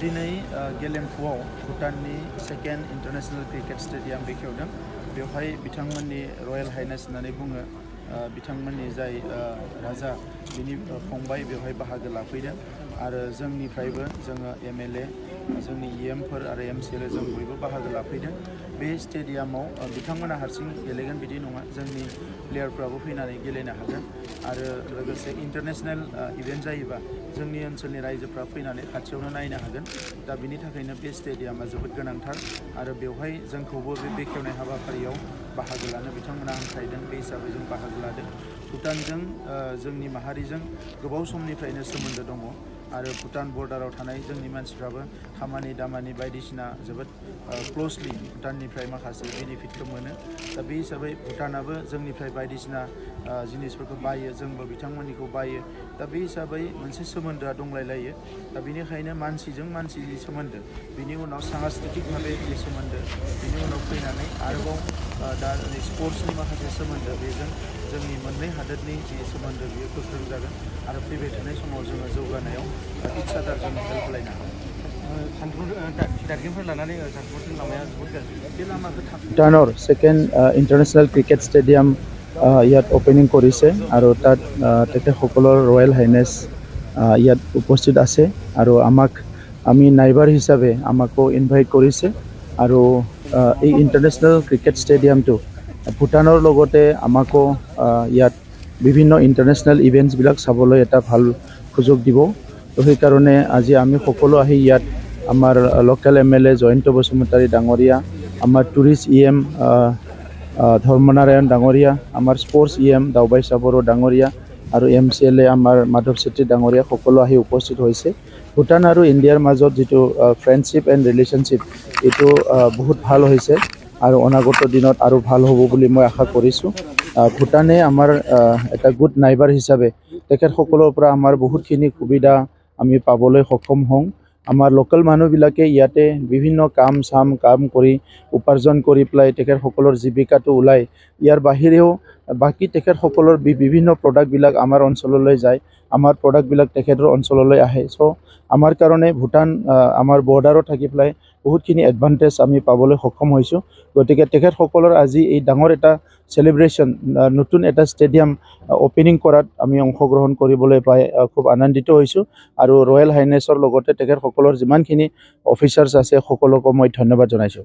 दिनै गेलेमफुआव भुटाननि second international cricket स्टेडियाम बेखेवदों। बेवहाय बिथांमोननि रयेल हाइनेस होननानै बुङो बिथांमोननि जाय राजा बिनि फंबाय बेवहाय बाहागो लाफैदों आरो जोंनिफ्रायबो जोङो एमएलए जोंनि इएमफोर आरो एमसिएलए जों बयबो बाहागो लाफैदों। बे स्टेडियामाव बिथांमोना हारसिं गेलेगोन बिदि नङा, जोंनि प्लेयारफ्राबो फैनानै गेलेनो हागोन आरो लोगोसे इन्टारनेशनेल इभेन्ट जायोबा जोंनि ओनसोलनि रायजोफ्रा फैनानै खाथियावनो नायनो हागोन। दा बिनि थाखायनो बे स्टेडियामा जोबोद गोनांथार आरो बेवहाय जोंखौबो बे बेखेवनाय हाबाफारियाव बाहागो लानो बिथांमोना हांख्रायदों। बे हिसाबै जों बाहागो लादों। भुटानजों जोंनि माहारिजों गोबाव समनिफ्रायनो सोमोन्दो दङ आरो भुटान बर्डाराव थानाय जोंनि मानसिफ्राबो खामानि दामानि बायदिसिना जोबोद क्ल'सलि भुटाननिफ्राय माखासे बेनिफिटखौ मोनो। दा बे हिसाबै भुटानाबो जोंनिफ्राय बायदिसिना जिनिसफोरखौ बायो, जोंबो बिथांमोननिखौ बायो। दा बे हिसाबै मोनसे सोमोन्दोआ दंलायलायो। दा बेनिखायनो मानसिजों मानसिनि सोमोन्दो, बिनि उनाव सांस्कृतिक भाबे बे सोमोन्दो, बिनि उनाव फैनानै आरोबाव दा स्पर्ट्सनि माखासे सोमोन्दो, बेजों जोंनि मोननै हादोरनि जि सोमोन्दो बेयो गोख्रों जागोन आरो फैबाय थानाय समाव जोङो जौगानायाव इच्छादार जों हेल्प होलायनो हागोन। भुटाনৰ सेकेन्ड ইণ্টাৰনেশ্যনেল ক্ৰিকেট ষ্টেডিয়াম ইয়াত অপেনিং কৰিছে আৰু তাত তেখেতসকলৰ ৰয়েল হাইনেছ ইয়াত উপস্থিত আছে আৰু আমি নাইবাৰ হিচাপে আমাকো ইনভাইট কৰিছে আৰু এই ইণ্টাৰনেশ্যনেল ক্ৰিকেট ষ্টেডিয়ামটো ভুটানৰ লগতে আমাকো ইয়াত বিভিন্ন ইণ্টাৰনেশ্যনেল ইভেণ্টছবিলাক চাবলৈ এটা ভাল সুযোগ দিব। তো সেইকাৰণে আজি আমি সকলো আহি ইয়াত আমাৰ লোকেল এমএলএ জয়ন্ত বসুমতাৰী ডাঙৰীয়া, আমাৰ টুৰিষ্ট ইএম ধৰ্মনাৰায়ণ ডাঙৰীয়া, আমাৰ স্পৰ্টছ ইএম দাওবাই চাবৰো ডাঙৰীয়া আৰু এমচিএলএ আমাৰ মাধৱ চেত্ৰী ডাঙৰীয়া সকলো আহি উপস্থিত হৈছে। ভুটান আৰু ইণ্ডিয়াৰ মাজত যিটো ফ্ৰেণ্ডশ্বিপ এণ্ড ৰিলেশ্যনশ্বিপ এইটো বহুত ভাল হৈছে আৰু অনাগত দিনত আৰু ভাল হ'ব বুলি মই আশা কৰিছোঁ। ভুটানে আমাৰ এটা গুড নাইবাৰ হিচাপে তেখেতসকলৰ পৰা আমাৰ বহুতখিনি সুবিধা আমি পাবলৈ সক্ষম হওঁ। আমাৰ লোকেল মানুহবিলাকে ইয়াতে বিভিন্ন কাম কৰি উপাৰ্জন কৰি পেলাই তেখেতসকলৰ জীৱিকাটো ওলায়। ইয়াৰ বাহিৰেও বাকী তেখেতসকলৰ বিভিন্ন প্ৰডাক্টবিলাক আমাৰ অঞ্চললৈ যায়, আমাৰ প্ৰডাক্টবিলাক তেখেতৰ অঞ্চললৈ আহে। চ' আমাৰ কাৰণে ভুটান আমাৰ বৰ্ডাৰত থাকি পেলাই বহুতখিনি এডভান্টেজ আমি পাবলৈ সক্ষম হৈছোঁ। গতিকে তেখেতসকলৰ আজি এই ডাঙৰ এটা চেলিব্ৰেশ্যন, নতুন এটা ষ্টেডিয়াম অপেনিং কৰাত আমি অংশগ্ৰহণ কৰিবলৈ পাই খুব আনন্দিত হৈছোঁ আৰু ৰয়েল হাইনেছৰ লগতে তেখেতসকলৰ যিমানখিনি অফিচাৰ্ছ আছে সকলোকে মই ধন্যবাদ জনাইছোঁ।